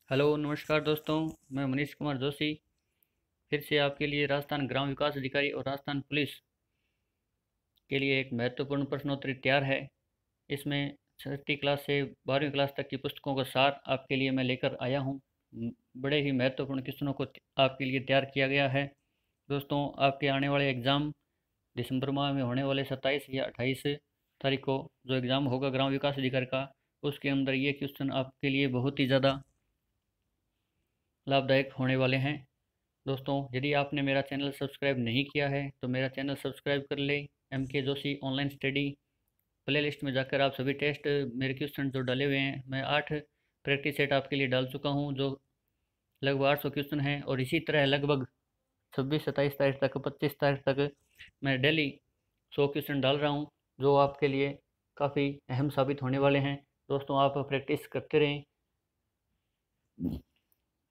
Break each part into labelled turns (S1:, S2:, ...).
S1: Hello नमस्कार दोस्तों। मैं मनीष कुमार जोशी फिर से आपके लिए राजस्थान ग्राम विकास अधिकारी और राजस्थान पुलिस के लिए एक महत्वपूर्ण प्रश्नोत्तरी तैयार है। इसमें 6ठी क्लास से 12वीं क्लास तक की पुस्तकों का सार आपके लिए मैं लेकर आया हूँ। बड़े ही महत्वपूर्ण क्वेश्चनों को आपके लिए तैयार किया गया है। दोस्तों, आपके आने वाले एग्ज़ाम दिसंबर माह में होने वाले 27 या 28 तारीख को जो एग्ज़ाम होगा ग्राम विकास अधिकारी का, उसके अंदर ये क्वेश्चन आपके लिए बहुत ही ज़्यादा लाभदायक होने वाले हैं। दोस्तों, यदि आपने मेरा चैनल सब्सक्राइब नहीं किया है तो मेरा चैनल सब्सक्राइब कर ले। एम के Joshi online study play list में जाकर आप सभी टेस्ट मेरे क्वेश्चन जो डाले हुए हैं, मैं 8 प्रैक्टिस सेट आपके लिए डाल चुका हूं, जो लगभग 800 क्वेश्चन हैं। और इसी तरह लगभग 26-27 तारीख तक, 25 तारीख तक मैं डेली 100 क्वेश्चन डाल रहा हूं, जो आपके लिए काफ़ी अहम साबित होने वाले हैं। दोस्तों, आप प्रैक्टिस करते रहें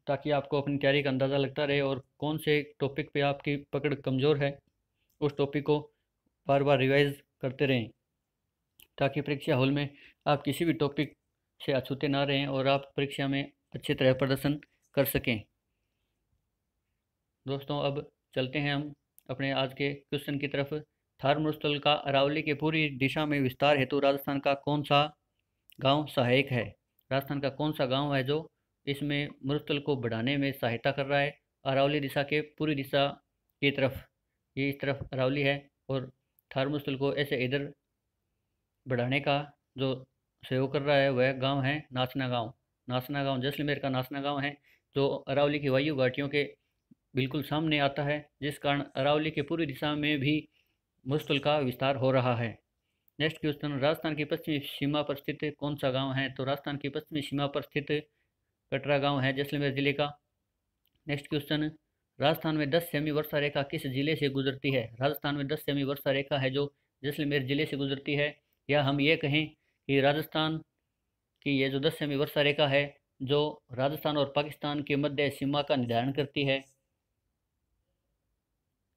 S1: ताकि आपको अपनी तैयारी का अंदाज़ा लगता रहे और कौन से टॉपिक पे आपकी पकड़ कमज़ोर है उस टॉपिक को बार बार रिवाइज करते रहें, ताकि परीक्षा हॉल में आप किसी भी टॉपिक से अछूते ना रहें और आप परीक्षा में अच्छी तरह प्रदर्शन कर सकें। दोस्तों, अब चलते हैं हम अपने आज के क्वेश्चन की तरफ। थार मरुस्थल का अरावली के पूरी दिशा में विस्तार हेतु राजस्थान का कौन सा गांव सहायक है? राजस्थान का कौन सा गांव है जो इसमें मरुस्थल को बढ़ाने में सहायता कर रहा है? अरावली दिशा के पूरी दिशा की तरफ, ये इस तरफ अरावली है और थार मरुस्थल को ऐसे इधर बढ़ाने का जो सहयोग कर रहा है वह गांव है नाचना गांव। नाचना गांव जैसलमेर का नाचना गांव है, जो अरावली की वायु घाटियों के बिल्कुल सामने आता है, जिस कारण अरावली के पूरी दिशा में भी मरुस्थल का विस्तार हो रहा है। नेक्स्ट क्वेश्चन, राजस्थान की पश्चिमी सीमा पर स्थित कौन सा गांव है? तो राजस्थान की पश्चिमी सीमा पर स्थित कटरा गांव है, जैसलमेर जिले का। नेक्स्ट क्वेश्चन, राजस्थान में 10 सेमी वर्षा रेखा किस जिले से गुजरती है? राजस्थान में 10 सेमी वर्षा रेखा है जो जैसलमेर जिले से गुजरती है। या हम ये कहें कि राजस्थान की ये जो 10 सेमी वर्षा रेखा है, जो राजस्थान और पाकिस्तान के मध्य सीमा का निर्धारण करती है।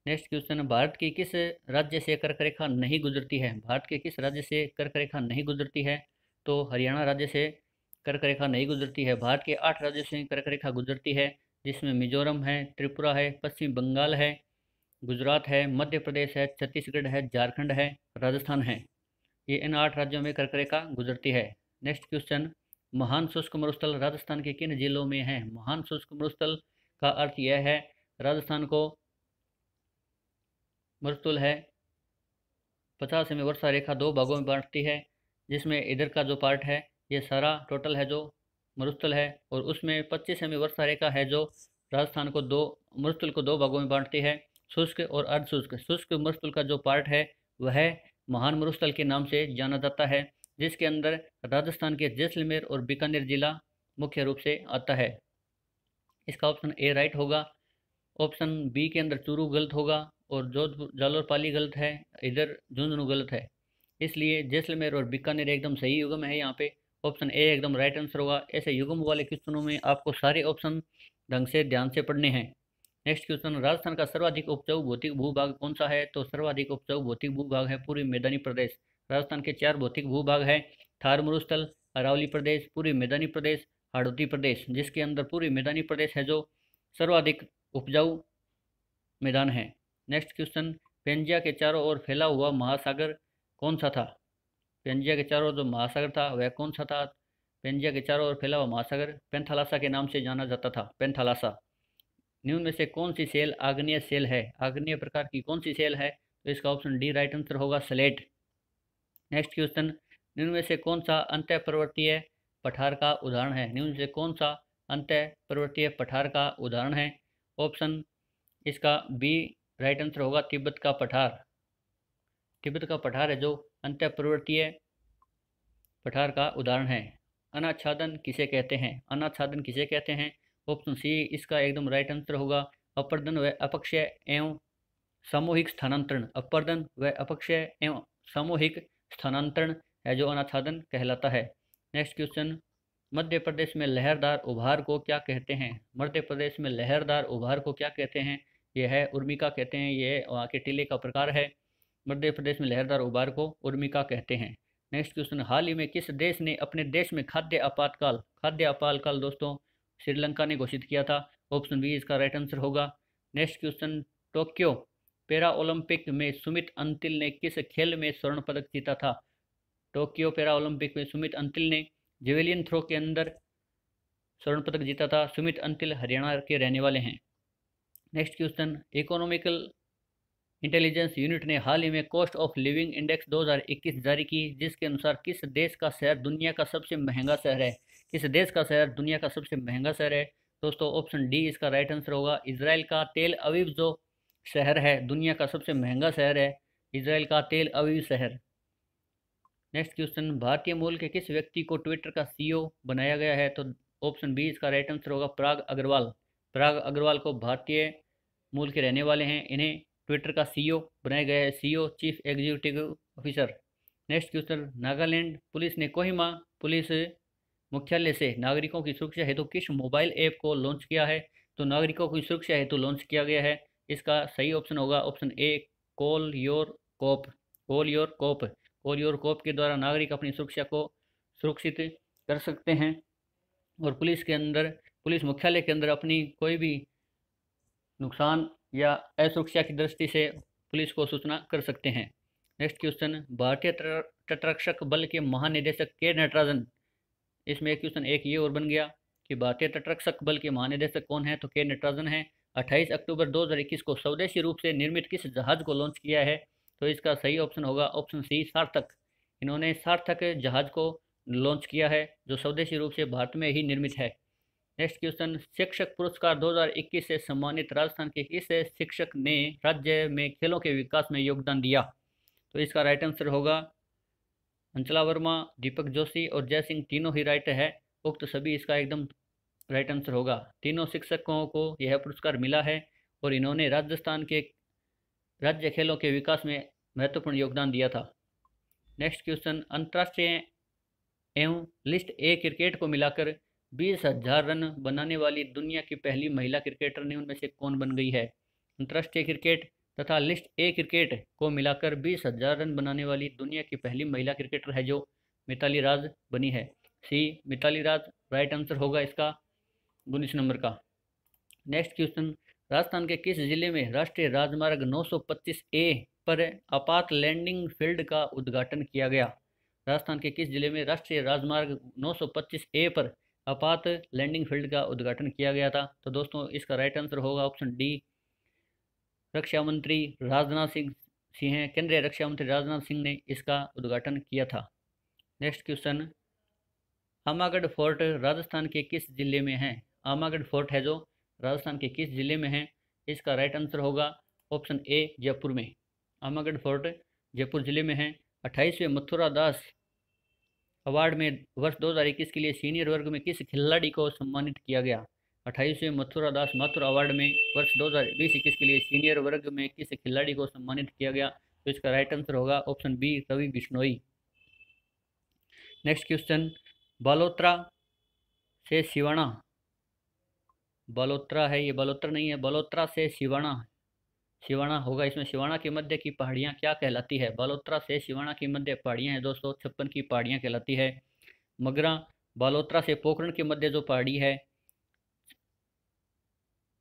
S1: नेक्स्ट क्वेश्चन, भारत की किस राज्य से कर्क रेखा नहीं गुजरती है? भारत के किस राज्य से कर्क रेखा नहीं गुजरती है? तो हरियाणा राज्य से कर्क रेखा नहीं गुजरती है। भारत के 8 राज्यों से कर्क रेखा गुजरती है, जिसमें मिजोरम है, त्रिपुरा है, पश्चिम बंगाल है, गुजरात है, मध्य प्रदेश है, छत्तीसगढ़ है, झारखंड है, राजस्थान है। ये इन 8 राज्यों में कर्क रेखा गुजरती है। नेक्स्ट क्वेश्चन, महान शुष्क मरुस्थल राजस्थान के किन जिलों में है? महान शुष्क मरुस्थल का अर्थ यह है, राजस्थान को मरुस्थल है 50 सेमी वर्षा रेखा 2 भागों में बांटती है, जिसमें इधर का जो पार्ट है ये सारा टोटल है जो मरुस्थल है, और उसमें 25 सेमी वर्षा रेखा है जो राजस्थान को दो मरुस्थल को 2 भागों में बांटती है, शुष्क और अर्धशुष्क। शुष्क मरुस्थल का जो पार्ट है वह महान मरुस्थल के नाम से जाना जाता है, जिसके अंदर राजस्थान के जैसलमेर और बीकानेर जिला मुख्य रूप से आता है। इसका ऑप्शन ए राइट होगा। ऑप्शन बी के अंदर चूरू गलत होगा और जोधपुर जालोर पाली गलत है, इधर झुंझुनू गलत है। इसलिए जैसलमेर और बीकानेर एकदम सही युग्म है यहाँ पे। ऑप्शन ए एकदम राइट आंसर होगा। ऐसे युग्म वाले क्वेश्चनों में आपको सारे ऑप्शन ढंग से ध्यान से पढ़ने हैं। नेक्स्ट क्वेश्चन, राजस्थान का सर्वाधिक उपजाऊ भौतिक भूभाग कौन सा है? तो सर्वाधिक उपजाऊ भौतिक भूभाग है पूरी मैदानी प्रदेश। राजस्थान के 4 भौतिक भूभाग है, थार मरुस्थल, अरावली प्रदेश, पूरी मैदानी प्रदेश, हाड़ौती प्रदेश, जिसके अंदर पूरी मैदानी प्रदेश है जो सर्वाधिक उपजाऊ मैदान है। नेक्स्ट क्वेश्चन, पेंजिया के चारों ओर फैला हुआ महासागर कौन सा था? पेंजिया के चारों ओर जो महासागर था वह कौन सा था? पेंजिया के चारों ओर फैला हुआ महासागर पेंथालासा के नाम से जाना जाता था, पेंथालासा। निम्न में से कौन सी सेल आग्नेय सेल है? आग्नेय प्रकार की कौन सी सेल है? तो इसका ऑप्शन डी राइट आंसर होगा, स्लेट। नेक्स्ट क्वेश्चन, निम्न में से कौन सा अंतः पर्वतीय पठार का उदाहरण है? निम्न में से कौन सा अंतः पर्वतीय पठार का उदाहरण है? ऑप्शन इसका बी राइट आंसर होगा, तिब्बत का पठार। तिब्बत का पठार है जो अंतः पर्वतीय पठार का उदाहरण है। अनाच्छादन किसे कहते हैं? अनाच्छादन किसे कहते हैं? ऑप्शन सी इसका एकदम राइट आंसर होगा, अपर्दन व अपक्षय एवं सामूहिक स्थानांतरण। अपर्दन व अपक्षय एवं सामूहिक स्थानांतरण है जो अनाच्छादन कहलाता है। नेक्स्ट क्वेश्चन, मध्य प्रदेश में लहरदार उभार को क्या कहते हैं? मध्य प्रदेश में लहरदार उभार को क्या कहते हैं? यह है उर्मिका कहते हैं। यह वहाँ के टीले का प्रकार है। मध्य प्रदेश में लहरदार उभार को उर्मिका कहते हैं। नेक्स्ट क्वेश्चन, हाल ही में किस देश ने अपने देश में खाद्य आपातकाल दोस्तों श्रीलंका ने घोषित किया था। ऑप्शन बी इसका राइट आंसर होगा। Next question, Tokyo para Olympic में सुमित अंतिल ने किस खेल में स्वर्ण पदक जीता था? टोक्यो पैरा ओलंपिक में सुमित अंतिल ने जेवेलियन थ्रो के अंदर स्वर्ण पदक जीता था। सुमित अंतिल हरियाणा के रहने वाले हैं। Next question, economical intelligence unit ने हाल ही में कॉस्ट ऑफ लिविंग इंडेक्स 2021 जारी की, जिसके अनुसार किस देश का शहर दुनिया का सबसे महंगा शहर है? किस देश का शहर दुनिया का सबसे महंगा शहर है? दोस्तों ऑप्शन डी इसका राइट आंसर होगा। इजराइल का तेल अवीव जो शहर है दुनिया का सबसे महंगा शहर है, इजराइल का तेल अवीव शहर। नेक्स्ट क्वेश्चन, भारतीय मूल के किस व्यक्ति को ट्विटर का सीईओ बनाया गया है? तो ऑप्शन बी इसका राइट आंसर होगा, पराग अग्रवाल। पराग अग्रवाल को भारतीय मूल के रहने वाले हैं, इन्हें ट्विटर का सीईओ बनाया गया है, CEO chief executive officer. Next question, Nagaland police ने कोहिमा पुलिस मुख्यालय से नागरिकों की सुरक्षा हेतु किस मोबाइल ऐप को लॉन्च किया है? तो नागरिकों की सुरक्षा हेतु लॉन्च किया गया है, इसका सही ऑप्शन होगा option A, call your cop. Call your cop, call your cop के द्वारा नागरिक अपनी सुरक्षा को सुरक्षित कर सकते हैं और पुलिस मुख्यालय के अंदर अपनी कोई भी नुकसान या असुरक्षा की दृष्टि से पुलिस को सूचना कर सकते हैं। नेक्स्ट क्वेश्चन, भारतीय तटरक्षक बल के महानिदेशक के नटराजन। इसमें एक क्वेश्चन एक ये और बन गया कि भारतीय तटरक्षक बल के महानिदेशक कौन है? तो के नटराजन है। 28 अक्टूबर 2021 को स्वदेशी रूप से निर्मित किस जहाज को लॉन्च किया है? तो इसका सही ऑप्शन होगा ऑप्शन सी, सार्थक। इन्होंने सार्थक जहाज को लॉन्च किया है जो स्वदेशी रूप से भारत में ही निर्मित है। नेक्स्ट क्वेश्चन, शिक्षक पुरस्कार 2021 से सम्मानित राजस्थान के किस शिक्षक ने राज्य में खेलों के विकास में योगदान दिया? तो इसका राइट आंसर होगा अंचला वर्मा, दीपक जोशी और जय सिंह, तीनों ही राइट है। उक्त सभी इसका एकदम राइट आंसर होगा। तीनों शिक्षकों को यह पुरस्कार मिला है और इन्होंने राजस्थान के राज्य खेलों के विकास में महत्वपूर्ण योगदान दिया था। नेक्स्ट क्वेश्चन, अंतर्राष्ट्रीय एवं लिस्ट ए क्रिकेट को मिलाकर 20,000 रन बनाने वाली दुनिया की पहली महिला क्रिकेटर ने उनमें से कौन बन गई है? अंतर्राष्ट्रीय क्रिकेट तथा लिस्ट ए क्रिकेट को मिलाकर 20,000 रन बनाने वाली दुनिया की पहली महिला क्रिकेटर है जो मिताली राज बनी है। सी, मिताली राज राइट आंसर होगा इसका 19 नंबर का। नेक्स्ट क्वेश्चन, राजस्थान के किस जिले में राष्ट्रीय राजमार्ग 925 ए पर आपात लैंडिंग फील्ड का उद्घाटन किया गया? राजस्थान के किस जिले में राष्ट्रीय राजमार्ग 925 ए पर आपात लैंडिंग फील्ड का उद्घाटन किया गया था? तो दोस्तों इसका राइट आंसर होगा ऑप्शन डी, रक्षा मंत्री राजनाथ सिंह हैं। केंद्रीय रक्षा मंत्री राजनाथ सिंह ने इसका उद्घाटन किया था। Next question, Amagarh fort Rajasthan के किस जिले में है? आमागढ़ फोर्ट है जो राजस्थान के किस जिले में है? इसका राइट आंसर होगा ऑप्शन ए, जयपुर में। आमागढ़ फोर्ट जयपुर जिले में है। 28वें मथुरा दास अवार्ड में वर्ष 2021 के लिए सीनियर वर्ग में किस खिलाड़ी को सम्मानित किया गया? 28वें मथुरा दास माथुर अवार्ड में वर्ष 2020-21 के लिए सीनियर वर्ग में किस खिलाड़ी को सम्मानित किया गया? तो इसका राइट आंसर होगा option B, Ravi Bishnoi. Next question, Balotra से सिवाना, बालोतरा है ये, बालोतरा नहीं है, बालोतरा से सिवाना, सिवाना होगा इसमें। सिवाना के मध्य की पहाड़ियाँ क्या कहलाती है? बालोतरा से सिवाना की मध्य पहाड़ियाँ हैं दोस्तों, 56 की पहाड़ियाँ कहलाती है। मगरा बालोतरा से पोखरण के मध्य जो पहाड़ी है,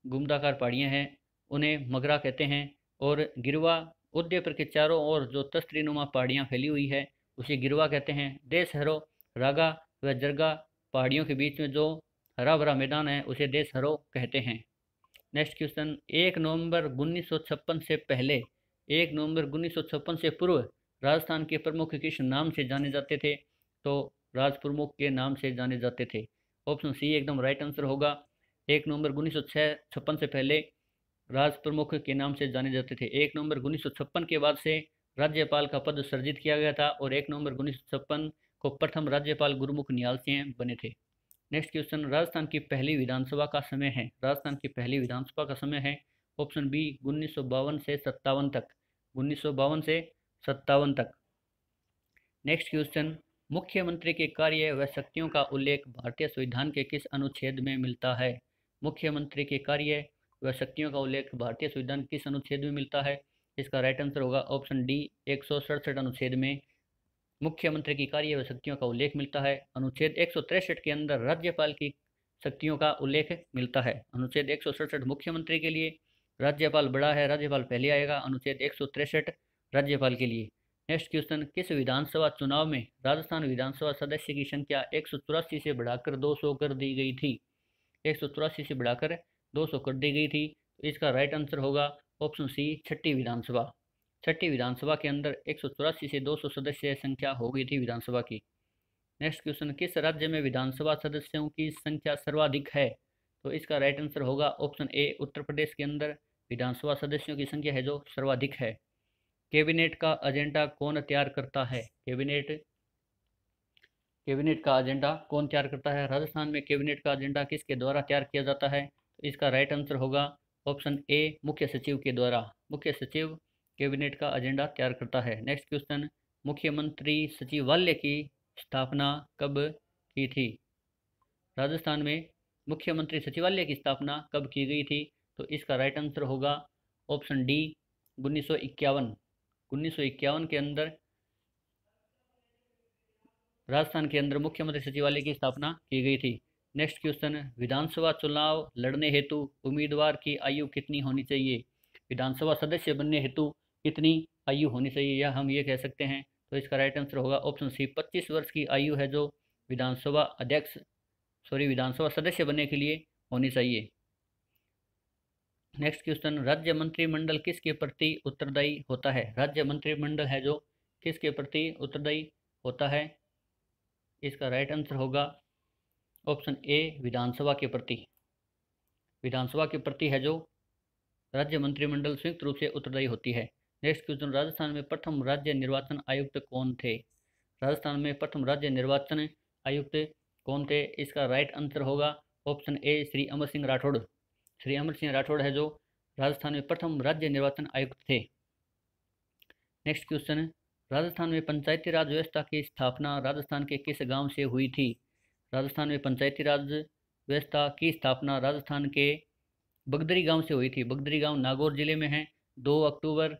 S1: गुमदाकार पहाड़ियाँ हैं, उन्हें मगरा कहते हैं। और गिरवा उदयपुर के चारों ओर जो तस्तरीनुमा पहाड़ियाँ फैली हुई है उसे गिरवा कहते हैं। देशहरो रागा व जरगा पहाड़ियों के बीच में जो हरा भरा मैदान है उसे देशहरो कहते हैं। नेक्स्ट क्वेश्चन, 1 नवंबर 1956 से पहले, 1 नवंबर 1956 से पूर्व राजस्थान के प्रमुख किस नाम से जाने जाते थे? तो राज प्रमुख के नाम से जाने जाते थे। ऑप्शन सी एकदम राइट आंसर होगा। 1 नवंबर 1956 से पहले राज प्रमुख के नाम से जाने जाते थे। 1 नवंबर 1956 के बाद से राज्यपाल का पद सृजित किया गया था और 1 नवंबर 1956 को प्रथम राज्यपाल गुरुमुख निहाल सिंह बने थे। नेक्स्ट क्वेश्चन, राजस्थान की पहली विधानसभा का समय है, राजस्थान की पहली विधानसभा का समय है ऑप्शन बी 1952 से 57 तक, 1952 से 57 तक। नेक्स्ट क्वेश्चन, मुख्यमंत्री के कार्य व शक्तियों का उल्लेख भारतीय संविधान के किस अनुच्छेद में मिलता है? मुख्यमंत्री के कार्य व शक्तियों का उल्लेख भारतीय संविधान किस अनुच्छेद में मिलता है? इसका राइट आंसर होगा ऑप्शन डी, 167 अनुच्छेद में मुख्यमंत्री की कार्य व शक्तियों का उल्लेख मिलता है। अनुच्छेद 163 के अंदर राज्यपाल की शक्तियों का उल्लेख मिलता है। अनुच्छेद 167 मुख्यमंत्री के लिए, राज्यपाल बड़ा है, राज्यपाल पहले आएगा। अनुच्छेद 163 राज्यपाल के लिए। नेक्स्ट क्वेश्चन, किस विधानसभा चुनाव में राजस्थान विधानसभा सदस्य की संख्या 184 से बढ़ाकर 200 कर दी गई थी? 184 से बढ़ाकर 200 कर दी गई थी। तो इसका राइट आंसर होगा ऑप्शन सी, छठी विधानसभा। छठी विधानसभा के अंदर 184 से 200 सदस्य संख्या हो गई थी विधानसभा की। नेक्स्ट क्वेश्चन, किस राज्य में विधानसभा सदस्यों की संख्या सर्वाधिक है? तो इसका राइट आंसर होगा ऑप्शन ए, उत्तर प्रदेश के अंदर विधानसभा सदस्यों की संख्या है जो सर्वाधिक है। कैबिनेट का एजेंडा कौन तैयार करता है? कैबिनेट का एजेंडा कौन तैयार करता है? राजस्थान में कैबिनेट का एजेंडा किसके द्वारा तैयार किया जाता है? तो इसका राइट आंसर होगा ऑप्शन ए, मुख्य सचिव के द्वारा। मुख्य सचिव कैबिनेट का एजेंडा तैयार करता है। नेक्स्ट क्वेश्चन, मुख्यमंत्री सचिवालय की स्थापना कब की थी? राजस्थान में मुख्यमंत्री सचिवालय की स्थापना कब की गई थी? तो इसका राइट आंसर होगा ऑप्शन डी, 1951। 1951 के अंदर राजस्थान के अंदर मुख्यमंत्री सचिवालय की स्थापना की गई थी। नेक्स्ट क्वेश्चन, विधानसभा चुनाव लड़ने हेतु उम्मीदवार की आयु कितनी होनी चाहिए? विधानसभा सदस्य बनने हेतु कितनी आयु होनी चाहिए, या हम ये कह सकते हैं? तो इसका राइट आंसर होगा ऑप्शन सी, 25 वर्ष की आयु है जो विधानसभा सदस्य बनने के लिए होनी चाहिए। नेक्स्ट क्वेश्चन, राज्य मंत्रिमंडल किसके प्रति उत्तरदायी होता है? राज्य मंत्रिमंडल है जो किसके प्रति उत्तरदायी होता है? इसका राइट आंसर होगा ऑप्शन ए, विधानसभा के प्रति। विधानसभा के प्रति है जो राज्य मंत्रिमंडल संयुक्त रूप से उत्तरदायी होती है। नेक्स्ट क्वेश्चन, राजस्थान में प्रथम राज्य निर्वाचन आयुक्त कौन थे? राजस्थान में प्रथम राज्य निर्वाचन आयुक्त कौन थे? इसका राइट आंसर होगा ऑप्शन ए, श्री अमर सिंह राठौड़। श्री अमर सिंह राठौड़ है जो राजस्थान में प्रथम राज्य निर्वाचन आयुक्त थे। नेक्स्ट क्वेश्चन, राजस्थान में पंचायती राज व्यवस्था की स्थापना राजस्थान के किस गांव से हुई थी? राजस्थान में पंचायती राज व्यवस्था की स्थापना राजस्थान के बगदरी गांव से हुई थी। बगदरी गांव नागौर जिले में है। 2 अक्टूबर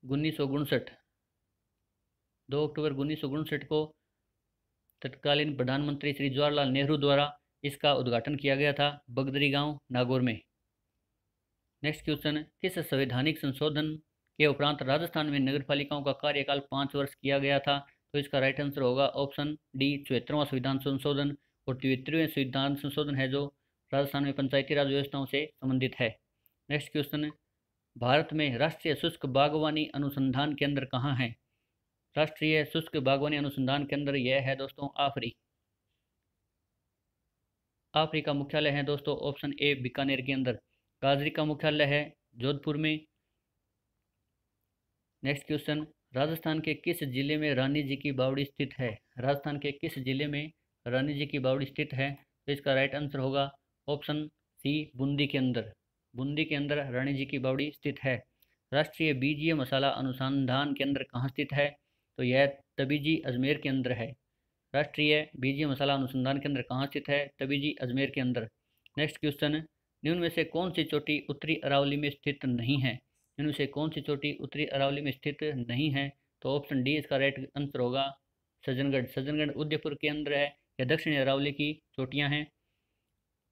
S1: 1959 2 अक्टूबर 1959 को तत्कालीन प्रधानमंत्री श्री जवाहरलाल नेहरू द्वारा इसका उद्घाटन किया गया था, बगदरी गांव नागौर में। नेक्स्ट क्वेश्चन, किस संवैधानिक संशोधन के उपरांत राजस्थान में नगरपालिकाओं का कार्यकाल 5 वर्ष किया गया था? तो इसका राइट आंसर होगा ऑप्शन डी, 74वां संविधान संशोधन। और 73वें संविधान संशोधन है जो राजस्थान में पंचायती राज व्यवस्थाओं से संबंधित है। नेक्स्ट क्वेश्चन, भारत में राष्ट्रीय शुष्क बागवानी अनुसंधान केंद्र कहाँ है? राष्ट्रीय शुष्क बागवानी अनुसंधान केंद्र यह है दोस्तों आफरी। आफरी का मुख्यालय है दोस्तों ऑप्शन ए, बीकानेर के अंदर। काजरी का मुख्यालय है जोधपुर में। नेक्स्ट क्वेश्चन, राजस्थान के किस जिले में रानी जी की बावड़ी स्थित है? राजस्थान के किस जिले में रानी जी की बावड़ी स्थित है? तो इसका राइट आंसर होगा ऑप्शन सी, बूंदी के अंदर। बूंदी के अंदर रानी जी की बावड़ी स्थित है। राष्ट्रीय बीजीय मसाला अनुसंधान केंद्र कहाँ स्थित है? तो यह तबीजी अजमेर के अंदर है। राष्ट्रीय बीजीय मसाला अनुसंधान केंद्र कहाँ स्थित है? तबीजी अजमेर के अंदर। नेक्स्ट क्वेश्चन, निम्न में से कौन सी चोटी उत्तरी अरावली में स्थित नहीं है? इनमें से कौन सी चोटी उत्तरी अरावली में स्थित नहीं है? तो ऑप्शन डी इसका राइट आंसर होगा सज्जनगढ़। सज्जनगढ़ उदयपुर के अंदर है। यह दक्षिणी अरावली की चोटियां हैं।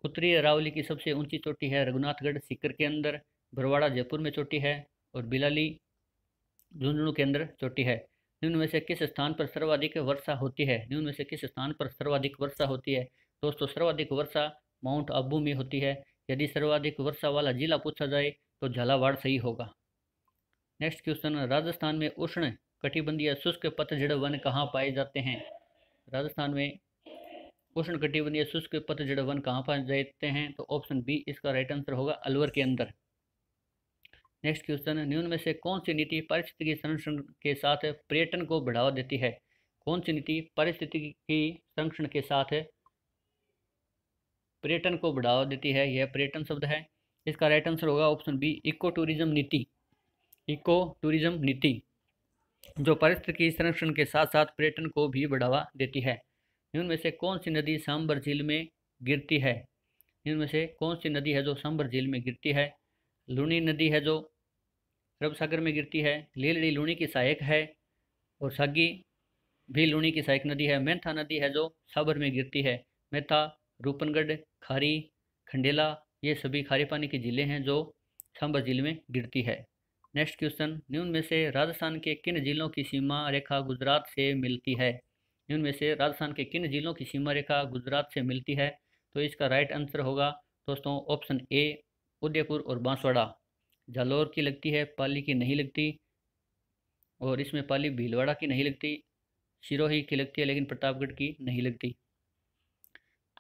S1: उत्तरी अरावली की सबसे ऊंची चोटी है रघुनाथगढ़ सीकर के अंदर। बरवाड़ा जयपुर में चोटी है। और बिलाली झुंझुनू के अंदर चोटी है। निम्न में से किस स्थान पर सर्वाधिक वर्षा होती है? निम्न में से किस स्थान पर सर्वाधिक वर्षा होती है? दोस्तों, सर्वाधिक वर्षा माउंट आबू में होती है। यदि सर्वाधिक वर्षा वाला जिला पूछा जाए तो झालावाड़ सही होगा। नेक्स्ट क्वेश्चन, राजस्थान में उष्ण कटिबंधीय शुष्क पतझड़ वन कहाँ पाए जाते हैं? राजस्थान में उष्ण कटिबंधीय शुष्क पतझड़ वन कहाँ पाए जाते हैं? तो ऑप्शन बी इसका राइट आंसर होगा अलवर के अंदर। नेक्स्ट क्वेश्चन, निम्न में से कौन सी नीति पारिस्थितिकी संरक्षण के साथ पर्यटन को बढ़ावा देती है? कौन सी नीति पारिस्थितिकी संरक्षण के साथ पर्यटन को बढ़ावा देती है? यह पर्यटन शब्द है। इसका राइट आंसर होगा ऑप्शन बी, इको टूरिज्म नीति। इको टूरिज्म नीति जो पारिस्थितिकी संरक्षण के साथ साथ पर्यटन को भी बढ़ावा देती है। इनमें में से कौन सी नदी सांबर झील में गिरती है? इनमें से कौन सी नदी है जो सांबर झील में गिरती है? लूणी नदी है जो अरब सागर में गिरती है। लीलड़ी लूणी की सहायक है। और सागी भी लूणी की सहायक नदी है। मेंथा नदी है जो साबर में गिरती है। मेथा, रूपनगढ़, खारी, खंडेला, ये सभी खारे पानी की झीलें हैं जो सांभर झील में गिरती है। नेक्स्ट क्वेश्चन, निम्न में से राजस्थान के किन जिलों की सीमा रेखा गुजरात से मिलती है? निम्न में से राजस्थान के किन जिलों की सीमा रेखा गुजरात से मिलती है? तो इसका राइट आंसर होगा दोस्तों ऑप्शन ए, उदयपुर और बांसवाड़ा। जालौर की लगती है, पाली की नहीं लगती, और इसमें पाली भीलवाड़ा की नहीं लगती, सिरोही की लगती है लेकिन प्रतापगढ़ की नहीं लगती।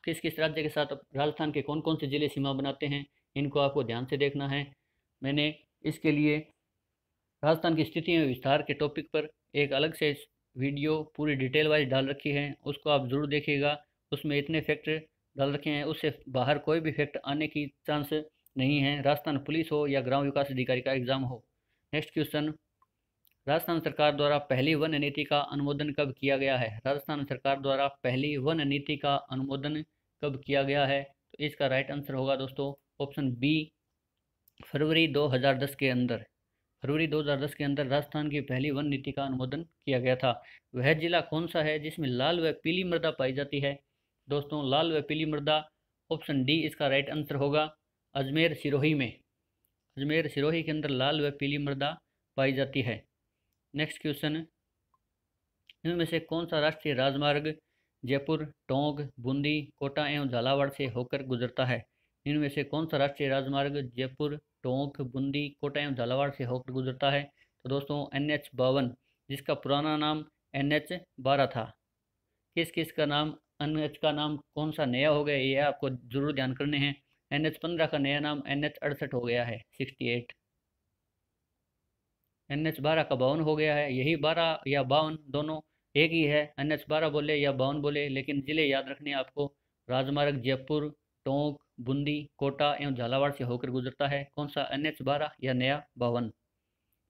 S1: किस किस राज्य के साथ राजस्थान के कौन कौन से जिले सीमा बनाते हैं, इनको आपको ध्यान से देखना है। मैंने इसके लिए राजस्थान की स्थिति में विस्तार के टॉपिक पर एक अलग से वीडियो पूरी डिटेल वाइज डाल रखी है, उसको आप ज़रूर देखिएगा। उसमें इतने फैक्ट डाल रखे हैं, उससे बाहर कोई भी फैक्ट आने की चांस नहीं है, राजस्थान पुलिस हो या ग्राम विकास अधिकारी का एग्जाम हो। नेक्स्ट क्वेश्चन, राजस्थान सरकार द्वारा पहली वन नीति का अनुमोदन कब किया गया है? राजस्थान सरकार द्वारा पहली वन नीति का अनुमोदन कब किया गया है? तो इसका राइट आंसर होगा दोस्तों ऑप्शन बी, फरवरी 2010 के अंदर। फरवरी 2010 के अंदर राजस्थान की पहली वन नीति का अनुमोदन किया गया था। वह जिला कौन सा है जिसमें लाल व पीली मृदा पाई जाती है? दोस्तों लाल व पीली मृदा, ऑप्शन डी इसका राइट आंसर होगा अजमेर सिरोही में। अजमेर सिरोही के अंदर लाल व पीली मृदा पाई जाती है। नेक्स्ट क्वेश्चन, इनमें से कौन सा राष्ट्रीय राजमार्ग जयपुर, टोंक, बूंदी, कोटा एवं झालावाड़ से होकर गुजरता है? इनमें से कौन सा राष्ट्रीय राजमार्ग जयपुर, टोंक, बूंदी, कोटा एवं झालावाड़ से होकर गुजरता है? तो दोस्तों NH52, जिसका पुराना नाम NH12 था। किस किस का नाम, NH का नाम कौन सा नया हो गया ये आपको जरूर ध्यान करने हैं। NH15 का नया नाम NH68 हो गया है, 68। NH12 का 52 हो गया है, यही 12 या 52 दोनों एक ही है, NH12 बोले या 52 बोले, लेकिन जिले याद रखने हैं आपको। राजमार्ग जयपुर, टोंक, बूंदी, कोटा एवं झालावाड़ से होकर गुजरता है, कौन सा NH12 या नया 52।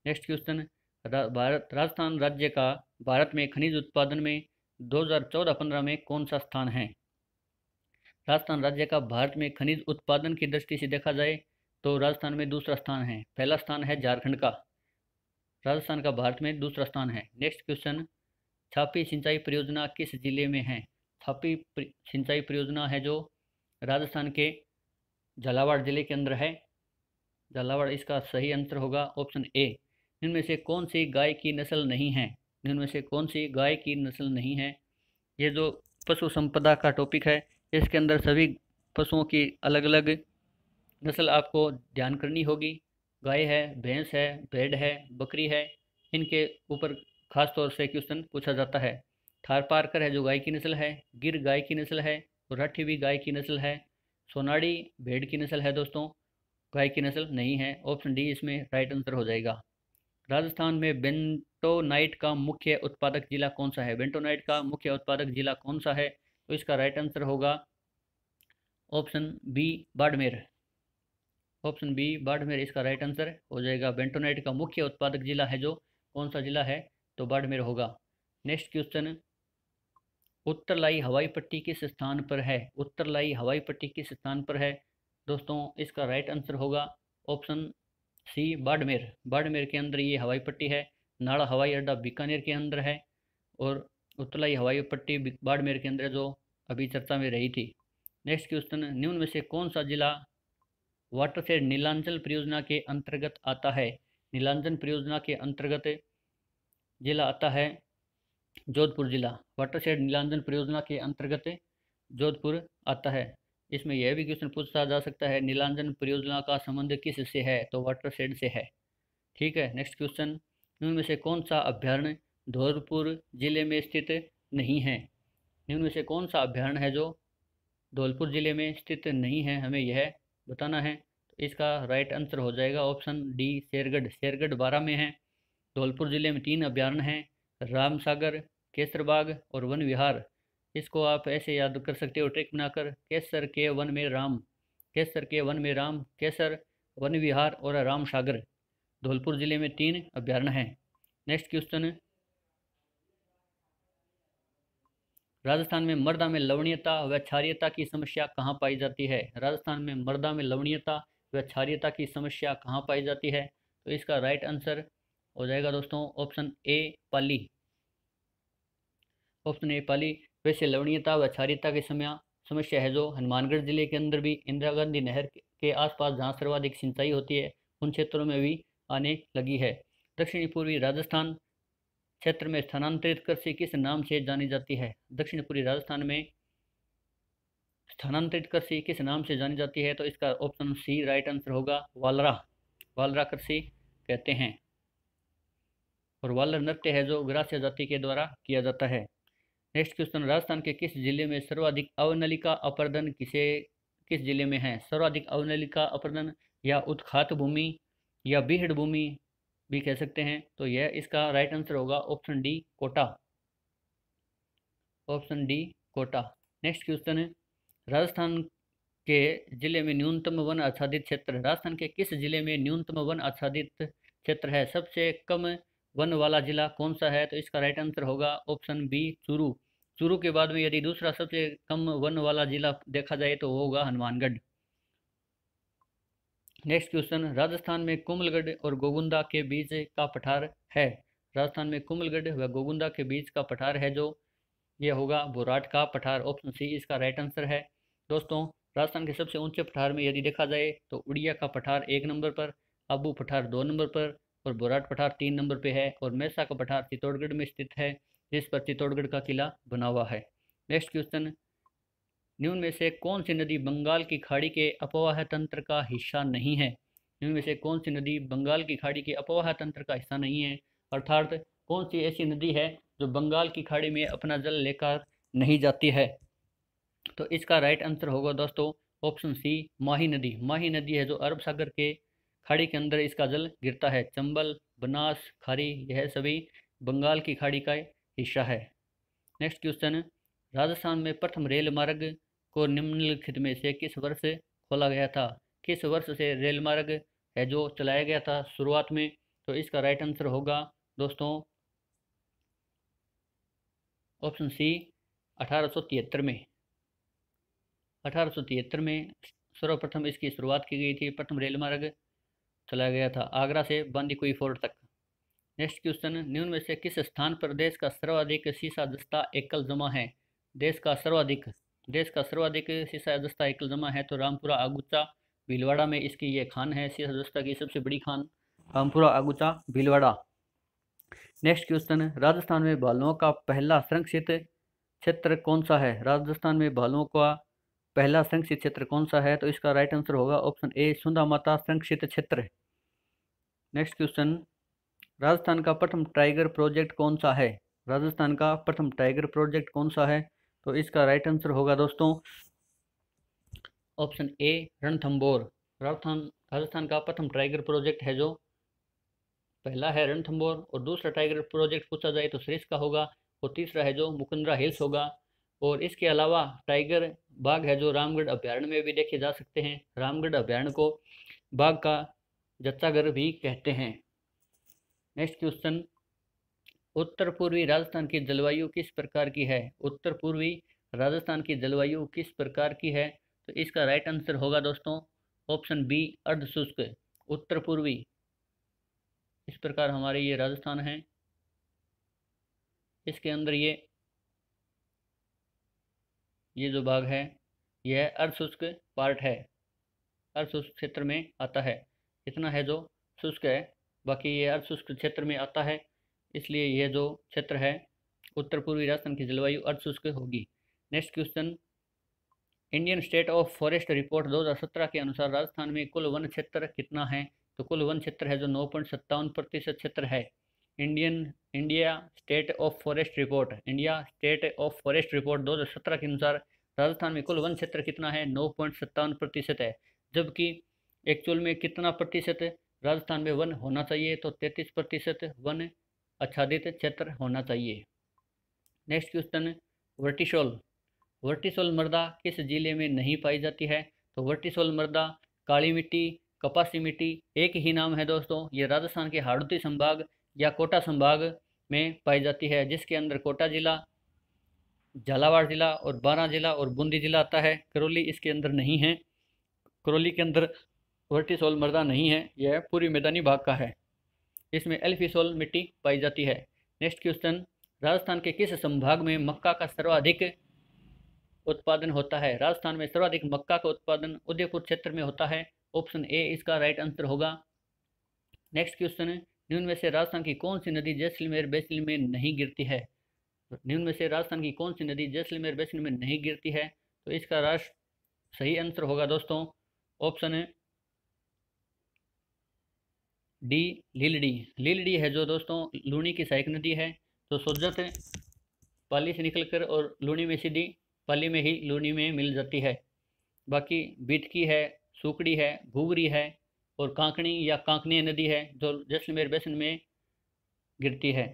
S1: नेक्स्ट क्वेश्चन, भारत राजस्थान राज्य का भारत में खनिज उत्पादन में 2014-15 में कौन सा स्थान है? राजस्थान राज्य का भारत में खनिज उत्पादन की दृष्टि से देखा जाए तो राजस्थान में दूसरा स्थान है, पहला स्थान है झारखंड का, राजस्थान का भारत में दूसरा स्थान है। नेक्स्ट क्वेश्चन, छापी सिंचाई परियोजना किस जिले में है? छापी सिंचाई परियोजना है जो राजस्थान के झालावाड़ जिले के अंदर है, झालावाड़ इसका सही आंसर होगा ऑप्शन ए। इनमें से कौन सी गाय की नस्ल नहीं है? इनमें से कौन सी गाय की नस्ल नहीं है? ये जो पशु संपदा का टॉपिक है, इसके अंदर सभी पशुओं की अलग अलग नस्ल आपको ध्यान करनी होगी। गाय है, भैंस है, भेड़ है, बकरी है, इनके ऊपर खास तौर से क्वेश्चन पूछा जाता है। थारपारकर है जो गाय की नस्ल है, गिर गाय की नस्ल है, राठी भी गाय की नस्ल है, सोनाड़ी भेड़ की नस्ल है दोस्तों, गाय की नस्ल नहीं है। ऑप्शन डी इसमें राइट आंसर हो जाएगा। राजस्थान में बेंटोनाइट का मुख्य उत्पादक जिला कौन सा है? बेंटोनाइट का मुख्य उत्पादक जिला कौन सा है? तो इसका राइट आंसर होगा option B, Barmer. Option B Barmer इसका राइट आंसर हो जाएगा। बेंटोनाइट का मुख्य उत्पादक जिला है जो कौन सा जिला है? तो बाड़मेर होगा। नेक्स्ट क्वेश्चन, उत्तरलाई हवाई पट्टी किस स्थान पर है? उत्तरलाई हवाई पट्टी किस स्थान पर है? दोस्तों इसका राइट आंसर होगा ऑप्शन सी, बाड़मेर। बाड़मेर के अंदर ये हवाई पट्टी है। नाड़ा हवाई अड्डा बीकानेर के अंदर है और उत्तरलाई हवाई पट्टी बाड़मेर के अंदर जो अभी चर्चा में रही थी। नेक्स्ट क्वेश्चन, निम्न में से कौन सा जिला वाटरशेड नीलांचल परियोजना के अंतर्गत आता है? नीलांचल परियोजना के अंतर्गत जिला आता है जोधपुर जिला। वाटरशेड नीलांचल परियोजना के अंतर्गत जोधपुर आता है। इसमें यह भी क्वेश्चन पूछा जा सकता है, नीलांचल परियोजना का संबंध किस से है? तो वाटरशेड से है। ठीक है। नेक्स्ट क्वेश्चन, इनमें से कौन सा अभ्यारण्य धौलपुर जिले में स्थित नहीं है? इनमें से कौन सा अभ्यारण्य है जो धौलपुर जिले में स्थित नहीं है, हमें यह बताना है। तो इसका राइट आंसर हो जाएगा ऑप्शन डी, शेरगढ़। शेरगढ़ 12 में है। धौलपुर जिले में 3 अभ्यारण्य हैं, रामसागर, केसरबाग और वन विहार। इसको आप ऐसे याद कर सकते हो ट्रिक बनाकर, केसर के वन में राम, केसर के वन में राम, केसर, वन विहार और रामसागर। धौलपुर जिले में 3 अभ्यारण्य हैं। नेक्स्ट क्वेश्चन, राजस्थान में मृदा में लवणीयता व क्षारीयता की समस्या कहाँ पाई जाती है? राजस्थान में मृदा में लवणीयता व क्षारीयता की समस्या कहाँ पाई जाती है? तो इसका राइट आंसर हो जाएगा दोस्तों option A, Pali. Option A, पाली। वैसे लवणीयता व क्षारीयता की समस्या है जो हनुमानगढ़ जिले के अंदर भी इंदिरा गांधी नहर के आसपास जहाँ सर्वाधिक सिंचाई होती है उन क्षेत्रों में भी आने लगी है। दक्षिणी पूर्वी राजस्थान क्षेत्र में स्थानांतरित कृषि किस नाम से जानी जाती है? दक्षिण पूर्वी राजस्थान में स्थानांतरित कृषि किस नाम से जानी जाती है? तो इसका ऑप्शन सी राइट आंसर होगा, वालरा। वालरा कृषि कहते हैं। और वालर नृत्य है जो ग्रास्य जाति के द्वारा किया जाता है। नेक्स्ट क्वेश्चन, राजस्थान के किस जिले में सर्वाधिक अवनलिका अपरदन किस जिले में है? सर्वाधिक अवनलिका अपरदन या उत्खात भूमि या बीहड़ भूमि भी कह सकते हैं। तो यह इसका राइट आंसर होगा option D, Kota. Option D, Kota. Next question है, राजस्थान के जिले में न्यूनतम वन आच्छादित क्षेत्र, राजस्थान के किस जिले में न्यूनतम वन आच्छादित क्षेत्र है? सबसे कम वन वाला जिला कौन सा है? तो इसका राइट आंसर होगा ऑप्शन बी, चूरू। चूरू के बाद में यदि दूसरा सबसे कम वन वाला जिला देखा जाए तो वो होगा हनुमानगढ़। नेक्स्ट क्वेश्चन, राजस्थान में कुंभलगढ़ और गोगुंदा के बीच का पठार है? राजस्थान में कुंभलगढ़ व गोगुंदा के बीच का पठार है जो, ये होगा बोराट का पठार। ऑप्शन सी इसका राइट आंसर है। दोस्तों, राजस्थान के सबसे ऊंचे पठार में यदि देखा जाए तो उड़िया का पठार 1 नंबर पर, आबू पठार 2 नंबर पर और बोराट पठार 3 नंबर पे है। और मेसा का पठार चित्तौड़गढ़ में स्थित है, जिस पर चित्तौड़गढ़ का किला बना हुआ है। नेक्स्ट क्वेश्चन, निम्न में से कौन सी नदी बंगाल की खाड़ी के अपवाह तंत्र का हिस्सा नहीं है? निम्न में से कौन सी नदी बंगाल की खाड़ी के अपवाह तंत्र का हिस्सा नहीं है? अर्थात कौन सी ऐसी नदी है जो बंगाल की खाड़ी में अपना जल लेकर नहीं जाती है? तो इसका राइट आंसर होगा दोस्तों ऑप्शन सी, माही नदी। माही नदी है जो अरब सागर के खाड़ी के अंदर इसका जल गिरता है। चंबल, बनास, खारी यह सभी बंगाल की खाड़ी का हिस्सा है। नेक्स्ट क्वेश्चन, राजस्थान में प्रथम रेल मार्ग को निम्नलिखित में से किस वर्ष खोला गया था? किस वर्ष से रेल मार्ग है जो चलाया गया था शुरुआत में? तो इसका राइट आंसर होगा दोस्तों ऑप्शन सी, 1873 में। 1873 में सर्वप्रथम इसकी शुरुआत की गई थी। प्रथम रेल मार्ग चलाया गया था आगरा से बांदीकुई फोर्ट तक। नेक्स्ट क्वेश्चन, निम्न में से किस स्थान पर देश का सर्वाधिक सीसा दस्ता एकल जमा है? देश का सर्वाधिक सीसा दस्ता एकल जमा है तो रामपुरा आगुचा भीलवाड़ा में इसकी ये खान है। सीसा दस्ता की सबसे बड़ी खान रामपुरा आगुचा भीलवाड़ा। नेक्स्ट क्वेश्चन, राजस्थान में भालुओं का पहला संरक्षित क्षेत्र कौन सा है? राजस्थान में भालुओं का पहला संरक्षित क्षेत्र कौन सा है? तो इसका राइट आंसर होगा ऑप्शन ए, सुंदा माता संरक्षित क्षेत्र। नेक्स्ट क्वेश्चन, राजस्थान का प्रथम टाइगर प्रोजेक्ट कौन सा है? राजस्थान का प्रथम टाइगर प्रोजेक्ट कौन सा है? तो इसका राइट आंसर होगा दोस्तों ऑप्शन ए, रणथंबोर। राजस्थान का प्रथम टाइगर प्रोजेक्ट है जो पहला है रणथंबोर, और दूसरा टाइगर प्रोजेक्ट पूछा जाए तो सरिस्का होगा, और तीसरा है जो मुकुंदरा हिल्स होगा। और इसके अलावा टाइगर बाघ है जो रामगढ़ अभ्यारण्य में भी देखे जा सकते हैं। रामगढ़ अभ्यारण्य को बाघ का जच्चाघर भी कहते हैं। नेक्स्ट क्वेश्चन, उत्तर पूर्वी राजस्थान की जलवायु किस प्रकार की है? उत्तर पूर्वी राजस्थान की जलवायु किस प्रकार की है? तो इसका राइट आंसर होगा दोस्तों ऑप्शन बी, अर्धशुष्क। उत्तर पूर्वी, इस प्रकार हमारे ये राजस्थान है, इसके अंदर ये जो भाग है यह अर्धशुष्क पार्ट है, अर्धशुष्क क्षेत्र में आता है। इतना है जो शुष्क है, बाकी ये अर्धशुष्क क्षेत्र में आता है, इसलिए यह जो क्षेत्र है उत्तर पूर्वी राजस्थान की जलवायु अर्धशुष्क होगी। Next question, Indian state of forest report 2017 के अनुसार राजस्थान में कुल वन क्षेत्र कितना है? तो कुल वन क्षेत्र है जो 9.57% क्षेत्र है। India state of forest report 2017 के अनुसार राजस्थान में कुल वन क्षेत्र कितना है? 9.57% है। जबकि एक्चुअल में कितना प्रतिशत राजस्थान में वन होना चाहिए? तो 33% वन आच्छादित क्षेत्र होना चाहिए। नेक्स्ट क्वेश्चन, वर्टिसोल मृदा किस जिले में नहीं पाई जाती है? तो वर्टिसोल मृदा काली मिट्टी, कपासी मिट्टी एक ही नाम है दोस्तों। ये राजस्थान के हाड़ौती संभाग या कोटा संभाग में पाई जाती है, जिसके अंदर कोटा जिला, झालावाड़ जिला और बारां जिला और बूंदी जिला आता है। करौली इसके अंदर नहीं है, करौली के अंदर वर्टिसोल मृदा नहीं है, यह पूरी मैदानी भाग का है। इसमें एल्फिसोल मिट्टी पाई जाती है। नेक्स्ट क्वेश्चन, राजस्थान के किस संभाग में मक्का का सर्वाधिक उत्पादन होता है? राजस्थान में सर्वाधिक मक्का का उत्पादन उदयपुर क्षेत्र में होता है। ऑप्शन ए इसका राइट आंसर होगा। नेक्स्ट क्वेश्चन है, निम्न में से राजस्थान की कौन सी नदी जैसलमेर बेसिन में नहीं गिरती है? निम्न में से राजस्थान की कौन सी नदी जैसलमेर बेसिन में नहीं गिरती है? तो इसका राष्ट्र सही आंसर होगा दोस्तों ऑप्शन है डी, लीलड़ी। लीलड़ी है जो दोस्तों लूनी की सहायक नदी है, तो सोजत पाली से निकलकर और लूनी में सीधी पाली में ही लूनी में मिल जाती है। बाकी बीटकी है, सुकड़ी है, भूवरी है और कांकणी या कांकनीय नदी है जो जैसलमेर बेसिन में गिरती है।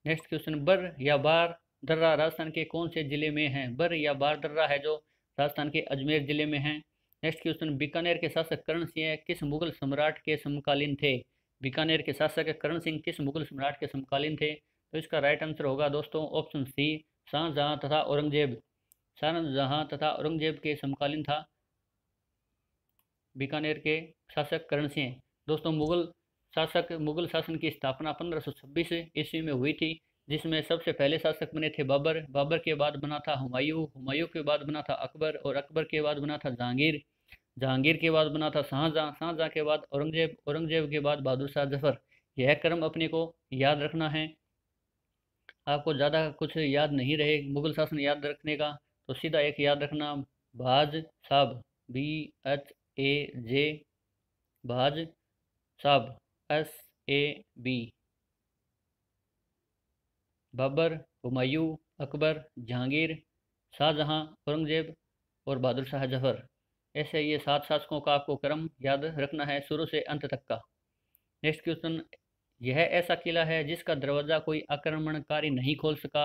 S1: नेक्स्ट क्वेश्चन, बर या बार दर्रा राजस्थान के कौन से जिले में है? बर या बार दर्रा है जो राजस्थान के अजमेर जिले में है। नेक्स्ट क्वेश्चन, बीकानेर के शासक करण सिंह किस मुगल सम्राट के समकालीन थे? बीकानेर के शासक करण सिंह किस मुगल सम्राट के समकालीन थे? तो इसका राइट आंसर होगा दोस्तों ऑप्शन सी, शाहजहां तथा औरंगजेब। शाहजहां तथा औरंगजेब के समकालीन था बीकानेर के शासक करण सिंह। दोस्तों मुगल शासन की स्थापना 1526 ईस्वी में हुई थी, जिसमें सबसे पहले शासक बने थे बाबर। बाबर के बाद बना था हुमायूं। हुमायूं के बाद बना था अकबर और अकबर के बाद बना था जहांगीर। जहांगीर के बाद बना था शाहजहां। शाहजहां के बाद औरंगजेब। औरंगजेब के बाद बहादुर शाह जफर। यह क्रम अपने को याद रखना है। आपको ज़्यादा कुछ याद नहीं रहे मुगल शासन याद रखने का, तो सीधा एक याद रखना, बाज साहब, BHAJ, बाज साहब, SAB। बाबर, हुमायूं, अकबर, जहांगीर, शाहजहां, औरंगजेब और बहादुर शाह जफर। ऐसे ये 7 शासकों का आपको क्रम याद रखना है शुरू से अंत तक का। नेक्स्ट क्वेश्चन, यह ऐसा किला है जिसका दरवाजा कोई आक्रमणकारी नहीं खोल सका।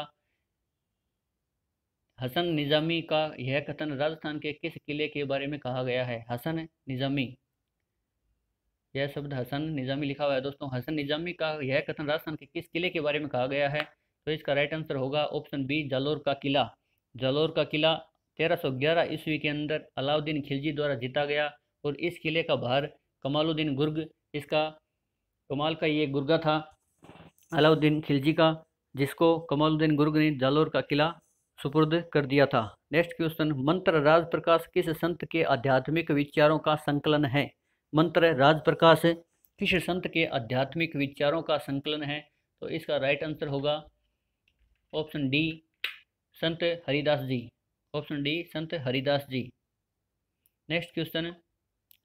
S1: हसन निजामी का यह कथन राजस्थान के किस किले के बारे में कहा गया है? हसन निजामी, यह शब्द हसन निजामी लिखा हुआ है दोस्तों। हसन निजामी का यह कथन राजस्थान के किस किले के बारे में कहा गया है? तो इसका राइट आंसर होगा ऑप्शन बी, जालोर का किला। जालोर का किला 1311 ईस्वी के अंदर अलाउद्दीन खिलजी द्वारा जीता गया और इस किले का भार कमालुद्दीन गुर्ग, इसका कमाल का ये गुर्गा था अलाउद्दीन खिलजी का, जिसको कमालुद्दीन गुर्ग ने जालोर का किला सुपुर्द कर दिया था। नेक्स्ट क्वेश्चन, मंत्र राज प्रकाश किस संत के आध्यात्मिक विचारों का संकलन है? मंत्र राज प्रकाश किस संत के आध्यात्मिक विचारों का संकलन है? तो इसका राइट आंसर होगा ऑप्शन डी, संत हरिदास जी। ऑप्शन डी, संत हरिदास जी। नेक्स्ट क्वेश्चन,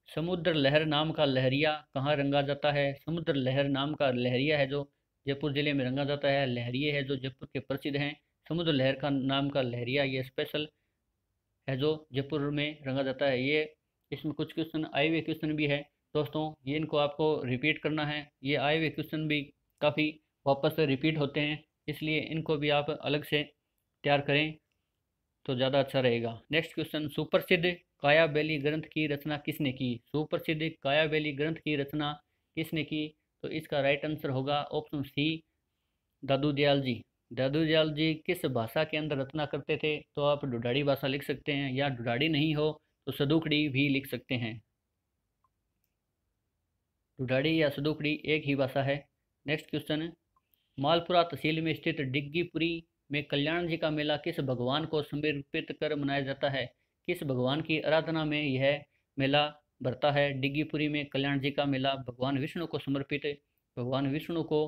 S1: समुद्र लहर नाम का लहरिया कहाँ रंगा जाता है? समुद्र लहर नाम का लहरिया है जो जयपुर जिले में रंगा जाता है। लहरिये है जो जयपुर के प्रसिद्ध हैं। समुद्र लहर का नाम का लहरिया ये स्पेशल है जो जयपुर में रंगा जाता है। ये इसमें कुछ क्वेश्चन आए हुए क्वेश्चन भी है दोस्तों, ये इनको आपको रिपीट करना है। ये आए हुए क्वेश्चन भी काफ़ी वापस से रिपीट होते हैं, इसलिए इनको भी आप अलग से तैयार करें तो ज़्यादा अच्छा रहेगा। नेक्स्ट क्वेश्चन, सुप्रसिद्ध कायाबेली ग्रंथ की रचना किसने की? सुप्रसिद्ध कायाबेली ग्रंथ की रचना किसने की? तो इसका राइट आंसर होगा ऑप्शन सी, दादू दयाल जी। दादू दयाल जी किस भाषा के अंदर रचना करते थे? तो आप ढूढ़ाड़ी भाषा लिख सकते हैं, या ढूढ़ाड़ी नहीं हो तो सदुकड़ी भी लिख सकते हैं। ढूढ़ाड़ी या सदुकड़ी एक ही भाषा है। नेक्स्ट क्वेश्चन, मालपुरा तहसील में स्थित डिग्गीपुरी में कल्याण जी का मेला किस भगवान को समर्पित कर मनाया जाता है? किस भगवान की आराधना में यह मेला भरता है? डिग्गीपुरी में कल्याण जी का मेला भगवान विष्णु को समर्पित, भगवान विष्णु को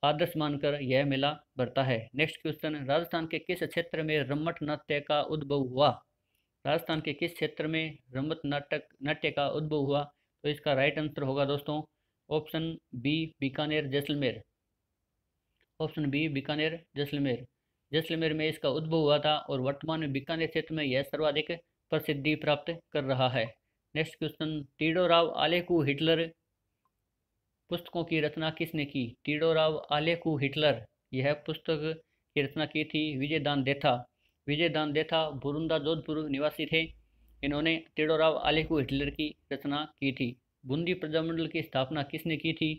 S1: आदर्श मानकर यह मेला भरता है। नेक्स्ट क्वेश्चन, राजस्थान के किस क्षेत्र में रम्मट नाट्य का उद्भव हुआ? राजस्थान के किस क्षेत्र में रम्मट नाट्य का उद्भव हुआ? तो इसका राइट आंसर होगा दोस्तों option B, Bikaner Jaisalmer. Option B, Bikaner Jaisalmer. Jaisalmer में इसका उद्भव हुआ था और वर्तमान में बीकानेर क्षेत्र में यह सर्वाधिक प्रसिद्धि प्राप्त कर रहा है। नेक्स्ट क्वेश्चन, टीडोराव आलेकू हिटलर पुस्तकों की रचना किसने की? टीडोराव आलेकू हिटलर यह पुस्तक की रचना की थी विजयदान देथा। विजयदान देथा बुरुंदा जोधपुर निवासी थे। इन्होंने टीडोराव आलेकू हिटलर की रचना की थी। बूंदी प्रजामंडल की स्थापना किसने की थी?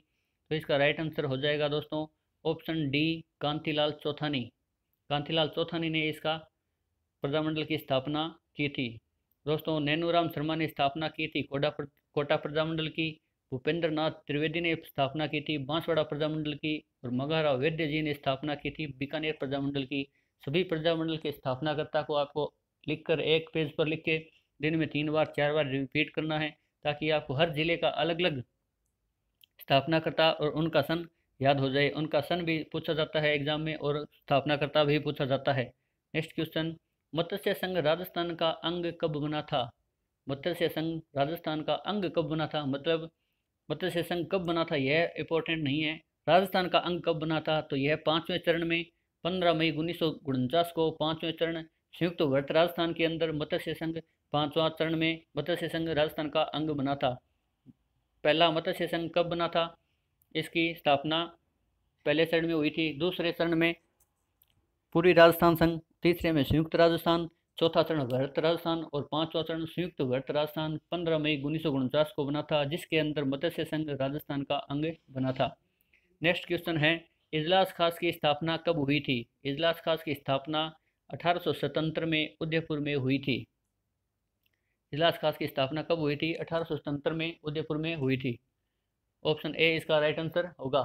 S1: तो इसका राइट आंसर हो जाएगा दोस्तों ऑप्शन डी, कांतिलाल चौथानी। कांतिलाल चौथानी ने इसका प्रजामंडल की स्थापना की थी। दोस्तों नैनूराम शर्मा ने स्थापना की थी कोटा प्रजामंडल की। भूपेंद्र नाथ त्रिवेदी ने स्थापना की थी बांसवाड़ा प्रजामंडल की। और मघाराव वैद्य जी ने स्थापना की थी बीकानेर प्रजामंडल की। सभी प्रजामंडल के स्थापनाकर्ता को आपको लिखकर एक पेज पर लिख के दिन में 3 बार 4 बार रिपीट करना है, ताकि आपको हर जिले का अलग अलग स्थापनाकर्ता और उनका सन याद हो जाए। उनका सन भी पूछा जाता है एग्जाम में और स्थापनाकर्ता भी पूछा जाता है। नेक्स्ट क्वेश्चन, मत्स्य संघ राजस्थान का अंग कब बना था? मत्स्य संघ राजस्थान का अंग कब बना था, मतलब मत्स्य संघ कब बना था यह इंपॉर्टेंट नहीं है। राजस्थान का अंग कब बना था, तो यह 5वें चरण में 15 मई 1949 को 5वें चरण संयुक्त वर्त राजस्थान के अंदर मत्स्य संघ 5वां चरण में मत्स्य संघ राजस्थान का अंग बना था। पहला मत्स्य संघ कब बना था? इसकी स्थापना पहले चरण में हुई थी, दूसरे चरण में पूरी राजस्थान संघ, तीसरे में संयुक्त राजस्थान, चौथा चरण भरत राजस्थान और पांचवा चरण संयुक्त भरत राजस्थान 15 मई 1949 को बना था, जिसके अंदर मत्स्य संघ राजस्थान का अंग बना था। नेक्स्ट क्वेश्चन है, इजलास खास की स्थापना कब हुई थी? इजलास खास की स्थापना 1877 में उदयपुर में हुई थी। इजलास खास की स्थापना कब हुई थी? 1877 में उदयपुर में हुई थी। ऑप्शन ए इसका राइट आंसर होगा।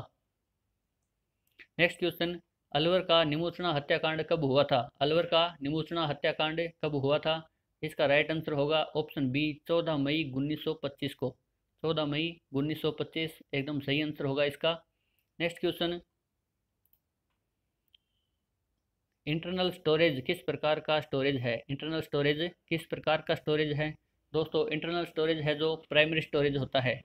S1: नेक्स्ट क्वेश्चन, अलवर का निमोचना हत्याकांड कब हुआ था? अलवर का निमोचना हत्याकांड कब हुआ था? इसका राइट आंसर होगा ऑप्शन बी 14 मई 1925 को। 14 मई 1925 एकदम सही आंसर होगा इसका। नेक्स्ट क्वेश्चन, इंटरनल स्टोरेज किस प्रकार का स्टोरेज है? इंटरनल स्टोरेज किस प्रकार का स्टोरेज है? दोस्तों, इंटरनल स्टोरेज है जो प्राइमरी स्टोरेज होता है।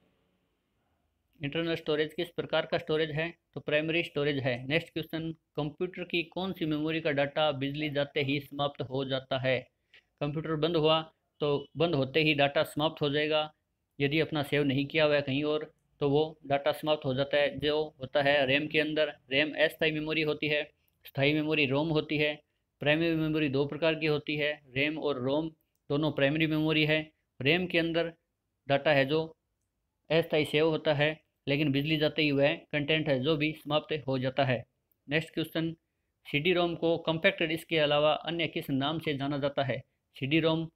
S1: इंटरनल स्टोरेज किस प्रकार का स्टोरेज है? तो प्राइमरी स्टोरेज है। नेक्स्ट क्वेश्चन, कंप्यूटर की कौन सी मेमोरी का डाटा बिजली जाते ही समाप्त हो जाता है? कंप्यूटर बंद हुआ तो बंद होते ही डाटा समाप्त हो जाएगा। यदि अपना सेव नहीं किया हुआ है कहीं और तो वो डाटा समाप्त हो जाता है। जो होता है रैम के अंदर, रैम अस्थायी मेमोरी होती है, स्थायी मेमोरी रोम होती है। प्राइमरी मेमोरी दो प्रकार की होती है, रैम और रोम, दोनों प्राइमरी मेमोरी है। रैम के अंदर डाटा है जो अस्थायी सेव होता है, लेकिन बिजली जाते ही वह कंटेंट है जो भी समाप्त हो जाता है। नेक्स्ट क्वेश्चन, सीडी रोम को कॉम्पैक्ट डिस्क के अलावा अन्य किस नाम से जाना जाता है? सीडी रोम,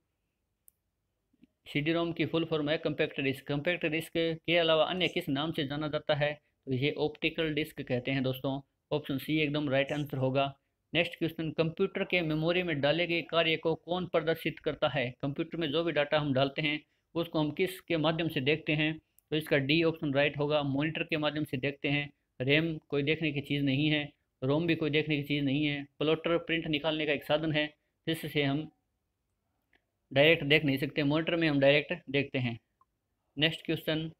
S1: सीडी रोम की फुल फॉर्म है कॉम्पैक्ट डिस्क। कॉम्पैक्ट डिस्क के अलावा अन्य किस नाम से जाना जाता है? तो इसे ऑप्टिकल डिस्क कहते हैं दोस्तों। ऑप्शन सी एकदम राइट आंसर होगा। नेक्स्ट क्वेश्चन, कंप्यूटर के मेमोरी में डाले गए कार्य को कौन प्रदर्शित करता है? कंप्यूटर में जो भी डाटा हम डालते हैं उसको हम किस के माध्यम से देखते हैं? तो इसका डी ऑप्शन राइट होगा, मॉनिटर के माध्यम से देखते हैं। रैम कोई देखने की चीज़ नहीं है, रोम भी कोई देखने की चीज़ नहीं है। प्लॉटर प्रिंट निकालने का एक साधन है जिससे हम डायरेक्ट देख नहीं सकते, मॉनिटर में हम डायरेक्ट देखते हैं। नेक्स्ट क्वेश्चन,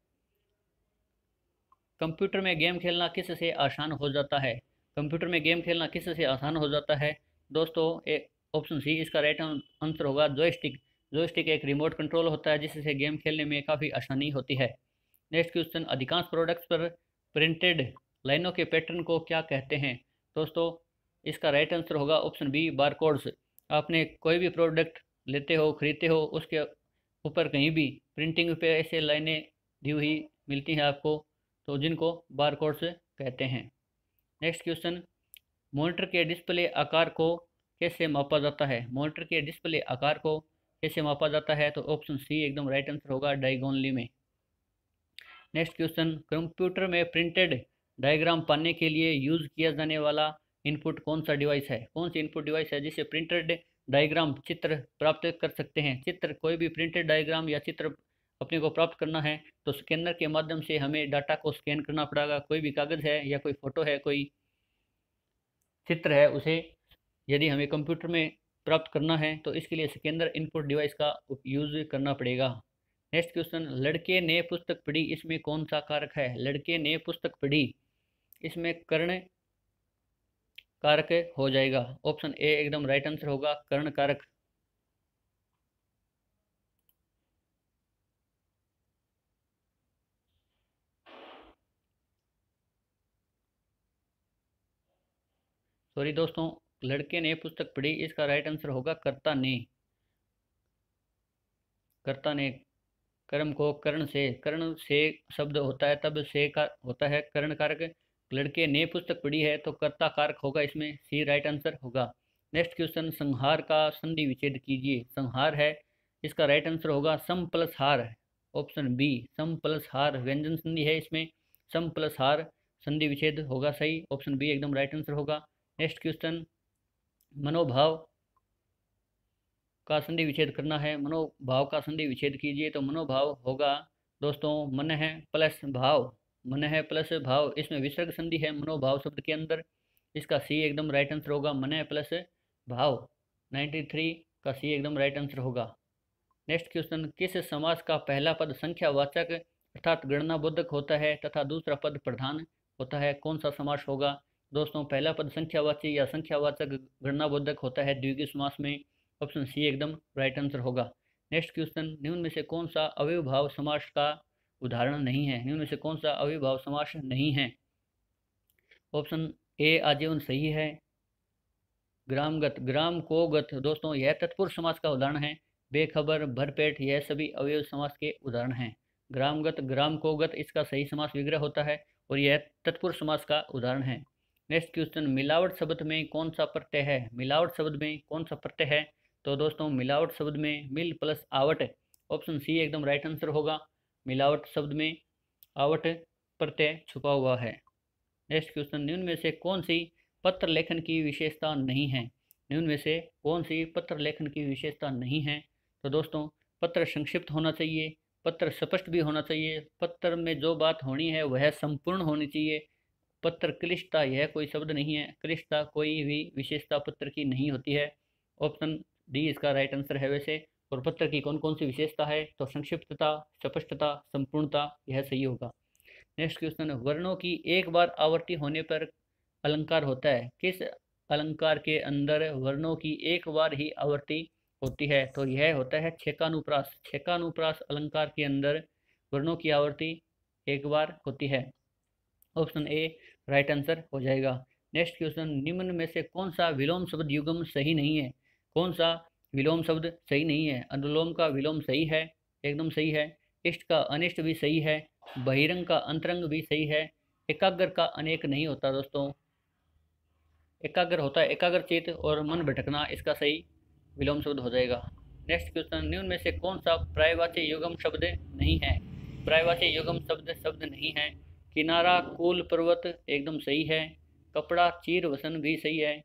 S1: कंप्यूटर में गेम खेलना किससे आसान हो जाता है? कंप्यूटर में गेम खेलना किससे आसान हो जाता है? दोस्तों, एक ऑप्शन सी इसका राइट आंसर होगा, जॉयस्टिक। जॉयस्टिक एक रिमोट कंट्रोल होता है जिससे गेम खेलने में काफ़ी आसानी होती है। नेक्स्ट क्वेश्चन, अधिकांश प्रोडक्ट्स पर प्रिंटेड लाइनों के पैटर्न को क्या कहते हैं? दोस्तों, इसका राइट आंसर होगा ऑप्शन बी, बारकोड्स। आपने कोई भी प्रोडक्ट लेते हो, खरीदते हो, उसके ऊपर कहीं भी प्रिंटिंग पे ऐसे लाइनें दी हुई मिलती हैं आपको, तो जिनको बारकोड्स कहते हैं। नेक्स्ट क्वेश्चन, मॉनिटर के डिस्प्ले आकार को कैसे मापा जाता है? मॉनिटर के डिस्प्ले आकार को कैसे मापा जाता है? तो ऑप्शन सी एकदम राइट आंसर होगा, डायगोनली में। नेक्स्ट क्वेश्चन, कंप्यूटर में प्रिंटेड डायग्राम पाने के लिए यूज किया जाने वाला इनपुट कौन सा डिवाइस है? कौन सी इनपुट डिवाइस है जिससे प्रिंटेड डायग्राम चित्र प्राप्त कर सकते हैं? चित्र, कोई भी प्रिंटेड डायग्राम या चित्र अपने को प्राप्त करना है तो स्कैनर के माध्यम से हमें डाटा को स्कैन करना पड़ेगा। कोई भी कागज़ है या कोई फोटो है, कोई चित्र है, उसे यदि हमें कंप्यूटर में प्राप्त करना है तो इसके लिए स्कैनर इनपुट डिवाइस का यूज करना पड़ेगा। नेक्स्ट क्वेश्चन, लड़के ने पुस्तक पढ़ी, इसमें कौन सा कारक है? लड़के ने पुस्तक पढ़ी, इसमें कर्ण कारक हो जाएगा। ऑप्शन ए एकदम राइट आंसर होगा, कर्ण कारक। सॉरी दोस्तों, लड़के ने पुस्तक पढ़ी, इसका राइट आंसर होगा कर्ता ने। कर्ता ने, कर्म को कर्ण से शब्द होता है, तब से का होता है कर्ण कारक। लड़के ने पुस्तक पढ़ी है तो कर्ता कारक होगा, इसमें सी राइट आंसर होगा। नेक्स्ट क्वेश्चन, संहार का संधि विच्छेद कीजिए। संहार है, इसका राइट आंसर होगा सम प्लस हार। ऑप्शन बी, सम प्लस हार व्यंजन संधि है, इसमें सम प्लस हार संधि विच्छेद होगा सही। ऑप्शन बी एकदम राइट आंसर होगा। नेक्स्ट क्वेश्चन, मनोभाव का संधि विच्छेद करना है, मनोभाव का संधि विच्छेद कीजिए। तो मनोभाव होगा दोस्तों मन है प्लस भाव, मन है प्लस भाव, इसमें विसर्ग संधि है मनोभाव शब्द के अंदर। इसका सी एकदम राइट आंसर होगा, मन है प्लस भाव। 93 का सी एकदम राइट आंसर होगा। नेक्स्ट क्वेश्चन, किस समास का पहला पद संख्यावाचक अर्थात गणनाबोधक होता है तथा दूसरा पद प्रधान होता है? कौन सा समास होगा दोस्तों? पहला पद संख्यावाची या संख्यावाचक गणनाबोधक होता है द्विगु समास में। ऑप्शन सी एकदम राइट आंसर होगा। नेक्स्ट क्वेश्चन, निम्न में से कौन सा अव्ययभाव समास का उदाहरण नहीं है? निम्न में से कौन सा अव्ययभाव समास नहीं है? ऑप्शन ए आजीवन सही है। ग्रामगत, ग्राम को गत, दोस्तों यह तत्पुरुष समास का उदाहरण है। बेखबर, भरपेट, यह सभी अवयव समास के उदाहरण हैं। ग्रामगत, ग्राम को गत, इसका सही समास विग्रह होता है और यह तत्पुरुष समास का उदाहरण है। नेक्स्ट क्वेश्चन, मिलावट शब्द में कौन सा प्रत्यय है? मिलावट शब्द में कौन सा प्रत्यय है? तो दोस्तों मिलावट शब्द में मिल प्लस आवट, ऑप्शन सी एकदम राइट आंसर होगा। मिलावट शब्द में आवट प्रत्यय छुपा हुआ है। नेक्स्ट क्वेश्चन, निम्न में से कौन सी पत्र लेखन की विशेषता नहीं है? निम्न में से कौन सी पत्र लेखन की विशेषता नहीं है? तो दोस्तों पत्र संक्षिप्त होना चाहिए, पत्र स्पष्ट भी होना चाहिए, पत्र में जो बात होनी है वह संपूर्ण होनी चाहिए। पत्र क्लिष्टता यह कोई शब्द नहीं है, क्लिष्टता कोई भी विशेषता पत्र की नहीं होती है। ऑप्शन डी इसका राइट आंसर है वैसे। और पत्र की कौन कौन सी विशेषता है? तो संक्षिप्तता, स्पष्टता, संपूर्णता, यह सही होगा। नेक्स्ट क्वेश्चन, वर्णों की एक बार आवर्ती होने पर अलंकार होता है? किस अलंकार के अंदर वर्णों की एक बार ही आवर्ती होती है? तो यह होता है छेकानुप्रास। छेकानुप्रास अलंकार के अंदर वर्णों की आवर्ती एक बार होती है। ऑप्शन ए राइट आंसर हो जाएगा। नेक्स्ट क्वेश्चन, निम्न में से कौन सा विलोम शब्द युग्म सही नहीं है? कौन सा विलोम शब्द सही नहीं है? अनुलोम का विलोम सही है, एकदम सही है। इष्ट का अनिष्ट भी सही है। बहिरंग का अंतरंग भी सही है। एकाग्र का अनेक नहीं होता दोस्तों, एकाग्र होता है एकाग्रचित और मन भटकना, इसका सही विलोम शब्द हो जाएगा। नेक्स्ट क्वेश्चन, निम्न में से कौन सा पर्यायवाची युग्म शब्द नहीं है? पर्यायवाची युग्म शब्द शब्द नहीं है। किनारा, कुल, पर्वत एकदम सही है। कपड़ा, चीर, वसन भी सही है।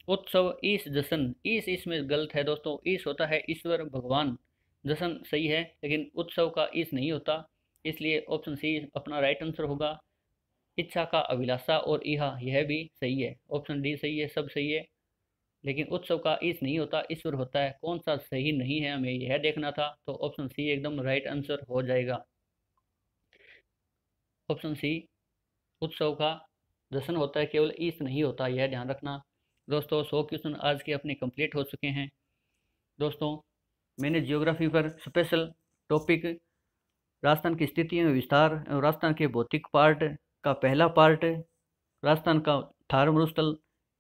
S1: उत्सव, ईश, जश्न, ईश इसमें गलत है दोस्तों, ईश होता है ईश्वर भगवान। जश्न सही है लेकिन उत्सव का ईश नहीं होता, इसलिए ऑप्शन सी अपना राइट आंसर होगा। इच्छा का अभिलाषा और इहा, यह भी सही है। ऑप्शन डी सही है, सब सही है। लेकिन उत्सव का ईश नहीं होता, ईश्वर होता है। कौन सा सही नहीं है हमें यह देखना था, तो ऑप्शन सी एकदम राइट आंसर हो जाएगा। ऑप्शन सी उत्सव का जश्न होता है, केवल ईश नहीं होता, यह ध्यान रखना। दोस्तों 100 क्वेश्चन आज के अपने कंप्लीट हो चुके हैं। दोस्तों मैंने जियोग्राफी पर स्पेशल टॉपिक राजस्थान की स्थिति में विस्तार और राजस्थान के भौतिक पार्ट का पहला पार्ट, राजस्थान का थार मरुस्थल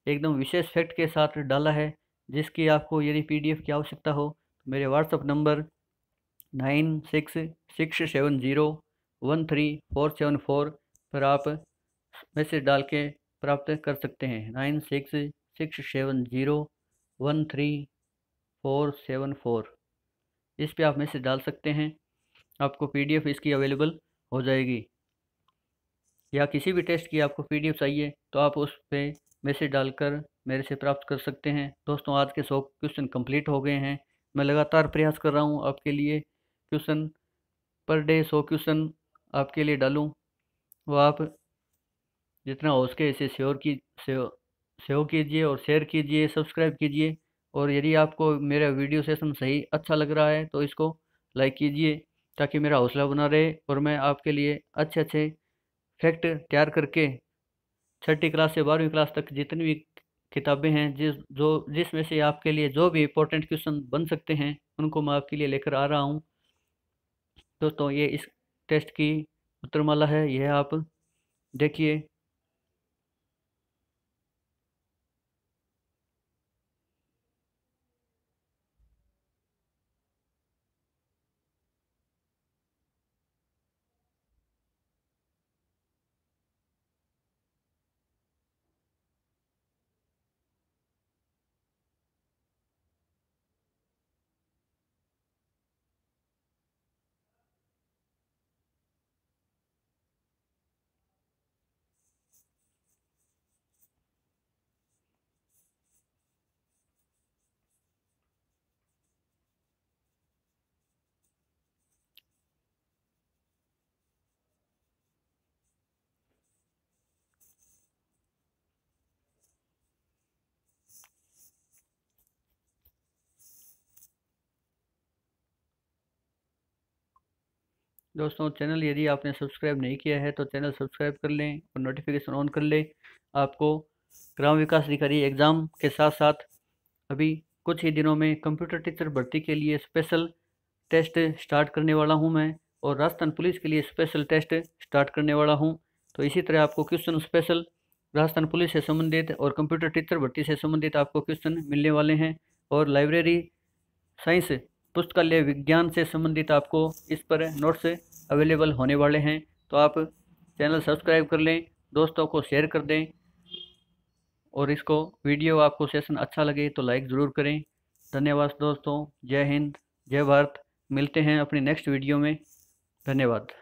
S1: एकदम विशेष फैक्ट के साथ डाला है। जिसकी आपको यदि पीडीएफ की आवश्यकता हो तो मेरे व्हाट्सअप नंबर 9667013474 पर आप मैसेज डाल के प्राप्त कर सकते हैं। 9667013474, इस पे आप मैसेज डाल सकते हैं, आपको पीडीएफ इसकी अवेलेबल हो जाएगी। या किसी भी टेस्ट की आपको पीडीएफ चाहिए तो आप उस पर मैसेज डालकर मेरे से प्राप्त कर सकते हैं। दोस्तों आज के 100 क्वेश्चन कंप्लीट हो गए हैं। मैं लगातार प्रयास कर रहा हूँ आपके लिए क्वेश्चन पर डे 100 क्वेश्चन आपके लिए डालूँ। वो आप जितना हो सके इसे सेव कीजिए और शेयर कीजिए, सब्सक्राइब कीजिए। और यदि आपको मेरा वीडियो सेशन सही अच्छा लग रहा है तो इसको लाइक कीजिए, ताकि मेरा हौसला बना रहे और मैं आपके लिए अच्छे अच्छे फैक्ट तैयार करके 6ठी क्लास से 12वीं क्लास तक जितनी भी किताबें हैं जिसमें से आपके लिए जो भी इंपॉर्टेंट क्वेश्चन बन सकते हैं उनको मैं आपके लिए लेकर आ रहा हूँ। दोस्तों ये इस टेस्ट की उत्तरमाला है, यह आप देखिए। दोस्तों चैनल यदि आपने सब्सक्राइब नहीं किया है तो चैनल सब्सक्राइब कर लें और नोटिफिकेशन ऑन कर लें। आपको ग्राम विकास अधिकारी एग्ज़ाम के साथ साथ अभी कुछ ही दिनों में कंप्यूटर टीचर भर्ती के लिए स्पेशल टेस्ट स्टार्ट करने वाला हूं मैं, और राजस्थान पुलिस के लिए स्पेशल टेस्ट स्टार्ट करने वाला हूं। तो इसी तरह आपको क्वेश्चन स्पेशल राजस्थान पुलिस से संबंधित और कंप्यूटर टीचर भर्ती से संबंधित आपको क्वेश्चन मिलने वाले हैं। और लाइब्रेरी साइंस पुस्तकालय विज्ञान से संबंधित आपको इस पर नोट्स अवेलेबल होने वाले हैं। तो आप चैनल सब्सक्राइब कर लें, दोस्तों को शेयर कर दें, और इसको वीडियो आपको सेशन अच्छा लगे तो लाइक ज़रूर करें। धन्यवाद दोस्तों। जय हिंद, जय भारत। मिलते हैं अपनी नेक्स्ट वीडियो में। धन्यवाद।